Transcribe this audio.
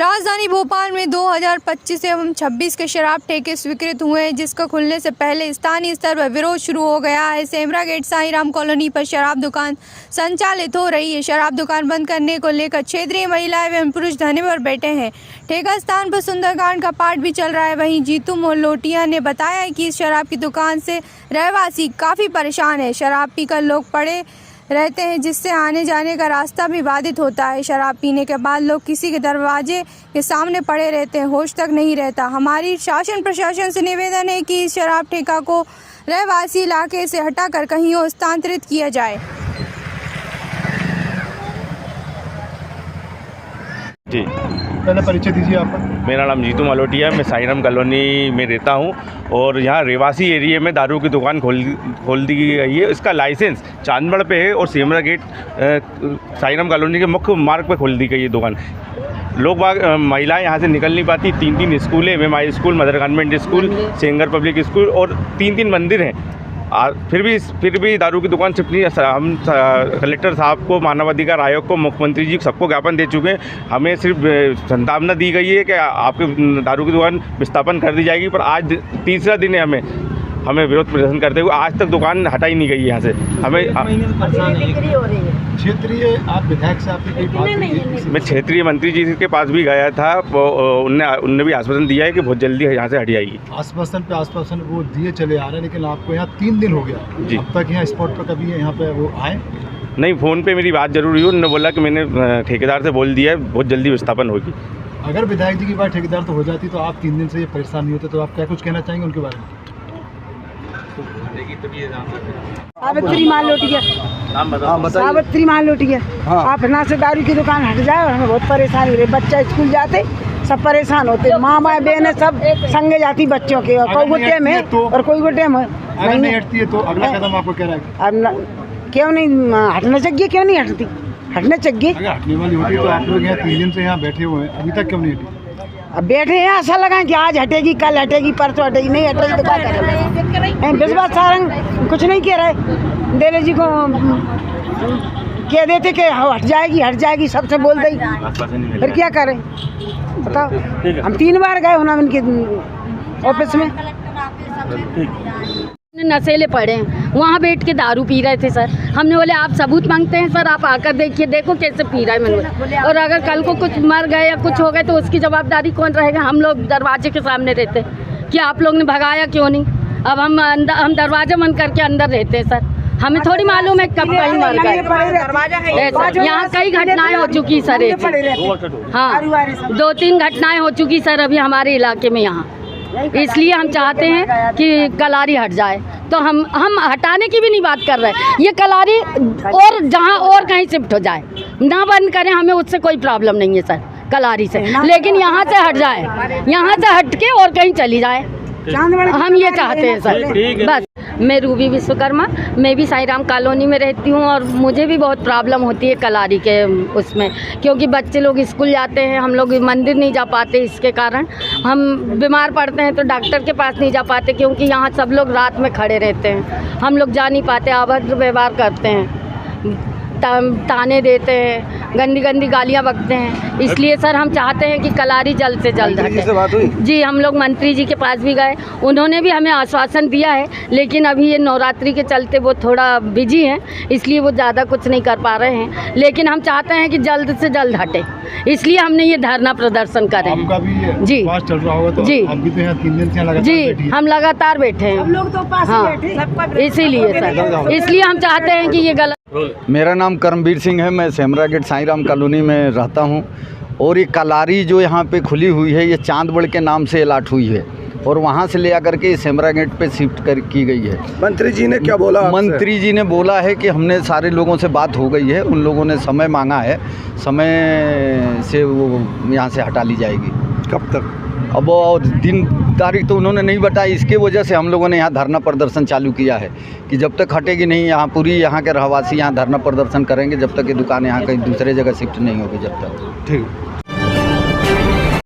राजधानी भोपाल में 2025 एवं 26 के शराब ठेके स्वीकृत हुए हैं, जिसका खुलने से पहले स्थानीय स्तर पर विरोध शुरू हो गया है। सेमरा गेट साईराम कॉलोनी पर शराब दुकान संचालित हो रही है। शराब दुकान बंद करने को लेकर क्षेत्रीय महिलाएं एवं पुरुष धरने पर बैठे हैं। ठेका स्थान पर सुंदरकांड का पाठ भी चल रहा है। वहीं जीतू लोटिया ने बताया कि इस शराब की दुकान से रहवासी काफ़ी परेशान है। शराब पीकर लोग पड़े रहते हैं, जिससे आने जाने का रास्ता भी बाधित होता है। शराब पीने के बाद लोग किसी के दरवाजे के सामने पड़े रहते हैं, होश तक नहीं रहता। हमारी शासन प्रशासन से निवेदन है कि इस शराब ठेका को रहवासी इलाके से हटाकर कहीं और स्थानांतरित किया जाए। जी, पहले परिचय दीजिए आपका। मेरा नाम जीतू मलोटिया है। मैं साईराम कॉलोनी में रहता हूँ और यहाँ रेवासी एरिया में दारू की दुकान खोल दी गई है। इसका लाइसेंस चांदमड़ पे है और सेमरा गेट साईराम कॉलोनी के मुख्य मार्ग पे खोल दी गई है दुकान। लोग महिलाएं यहाँ से निकल नहीं पाती। 3 स्कूल है, my school, mother convent school, Sengar public school और 3 मंदिर हैं। फिर भी दारू की दुकान शिफ्ट नहीं। हम कलेक्टर साहब को, मानवाधिकार आयोग को, मुख्यमंत्री जी सबको ज्ञापन दे चुके हैं। हमें सिर्फ संभावना दी गई है कि आपकी दारू की दुकान विस्थापन कर दी जाएगी, पर आज तीसरा दिन है हमें विरोध प्रदर्शन करते हुए। आज तक दुकान हटाई नहीं गई यहाँ से। क्षेत्रीय आप विधायक से आपकी कोई बात हुई है? मैं क्षेत्रीय मंत्री जी के पास भी गया था, उनने भी आश्वासन दिया है कि बहुत जल्दी यहाँ से हट जाएगी। आश्वासन वो दिए चले आ रहे हैं, लेकिन आपको यहाँ 3 दिन हो गया जी। अब तक यहाँ स्पॉट पर कभी यहाँ पे वो आए नहीं? फ़ोन पे मेरी बात जरूर हुई। उन्होंने बोला कि मैंने ठेकेदार से बोल दिया है, बहुत जल्दी विस्थापन होगी। अगर विधायक जी की बात ठेकेदार तो हो जाती तो आप 3 दिन से ये परेशान नहीं होते, तो आप क्या कुछ कहना चाहेंगे उनके बारे में? सावित्री मान लोटिया। सावित्री मान लोटिया। आप यहाँ से दारू की दुकान हट जाए और हमें बहुत परेशानी हो रही। बच्चा स्कूल जाते सब परेशान होते, माँ बहन सब संगे जाती बच्चों के, और कोई गोटे में और कोई गोटे में नहीं हटती है। तो अगला कदम आपको क्या रहेगा? अब क्यों नहीं हटना चाहिए? क्यों नहीं हटती? हटना चाहिए। अगर हटने वाली होती तो आप लोग यहाँ 3 दिन से यहाँ बैठे हुए हैं, अभी तक क्यों नहीं हटी? अब बैठे हैं, ऐसा लगा कि आज हटेगी, कल हटेगी, परसों हटेगी। नहीं हटेगी तो क्या करें? विश्वास सारंग कुछ नहीं कह रहे। देले जी को कह देते कि हट जाएगी, सबसे बोल दी, फिर क्या करें बताओ? हम 3 बार गए होना उनके ऑफिस में। नशेले पड़े हैं, वहाँ बैठ के दारू पी रहे थे सर। हमने बोले आप सबूत मांगते हैं सर, आप आकर देखिए, देखो कैसे पी रहा है। मैंने और अगर कल को कुछ मर गए या कुछ हो गए तो उसकी जवाबदारी कौन रहेगा? हम लोग दरवाजे के सामने रहते कि आप लोग ने भगाया क्यों नहीं? अब हम दरवाजा बंद करके अंदर रहते हैं सर। हमें थोड़ी मालूम है कब कहीं मर गए। यहाँ कई घटनाएं हो चुकी सर। हाँ, 2-3 घटनाएं हो चुकी सर अभी हमारे इलाके में यहाँ। इसलिए हम चाहते हैं कि कलारी हट जाए। तो हम हटाने की भी नहीं बात कर रहे, ये कलारी और जहाँ और कहीं शिफ्ट हो जाए, ना बंद करें, हमें उससे कोई प्रॉब्लम नहीं है सर कलारी से, लेकिन यहाँ से हट जाए, यहाँ से हट के और कहीं चली जाए, हम ये चाहते हैं सर। बस मैं रूबी विश्वकर्मा, मैं भी साईराम कॉलोनी में रहती हूँ और मुझे भी बहुत प्रॉब्लम होती है कलारी के उसमें, क्योंकि बच्चे लोग स्कूल जाते हैं, हम लोग मंदिर नहीं जा पाते। इसके कारण हम बीमार पड़ते हैं तो डॉक्टर के पास नहीं जा पाते, क्योंकि यहाँ सब लोग रात में खड़े रहते हैं, हम लोग जा नहीं पाते, अभद्र व्यवहार करते हैं, ताने देते हैं, गंदी गालियाँ बकते हैं। इसलिए सर हम चाहते हैं कि कलारी जल्द से जल्द हटे। जी, हम लोग मंत्री जी के पास भी गए, उन्होंने भी हमें आश्वासन दिया है, लेकिन अभी ये नवरात्रि के चलते वो थोड़ा बिजी हैं, इसलिए वो ज़्यादा कुछ नहीं कर पा रहे हैं। लेकिन हम चाहते हैं कि जल्द से जल्द हटे, इसलिए हमने ये धरना प्रदर्शन करें। जी चल रहा होगा तो जी, अभी तो यहाँ 3 दिन से लगातार जी हम लगातार बैठे हैं। हाँ, इसीलिए सर, इसलिए हम चाहते हैं कि ये गलत। मेरा नाम कर्मवीर सिंह है, मैं सेमरा गेट साईराम कॉलोनी में रहता हूं। और ये कलारी जो यहाँ पे खुली हुई है, ये चांदबड़ के नाम से अलाट हुई है और वहाँ से ले आकर के सेमरा गेट पे शिफ्ट की गई है। मंत्री जी ने क्या बोला? मंत्री जी ने बोला है कि हमने सारे लोगों से बात हो गई है, उन लोगों ने समय मांगा है, समय से वो यहाँ से हटा ली जाएगी। कब तक? अब दिन तारीख तो उन्होंने नहीं बताई, इसके वजह से हम लोगों ने यहाँ धरना प्रदर्शन चालू किया है कि जब तक हटेगी नहीं, यहाँ पूरी यहाँ के रहवासी यहाँ धरना प्रदर्शन करेंगे जब तक ये दुकान यहाँ कहीं दूसरे जगह शिफ्ट नहीं होगी, जब तक। ठीक।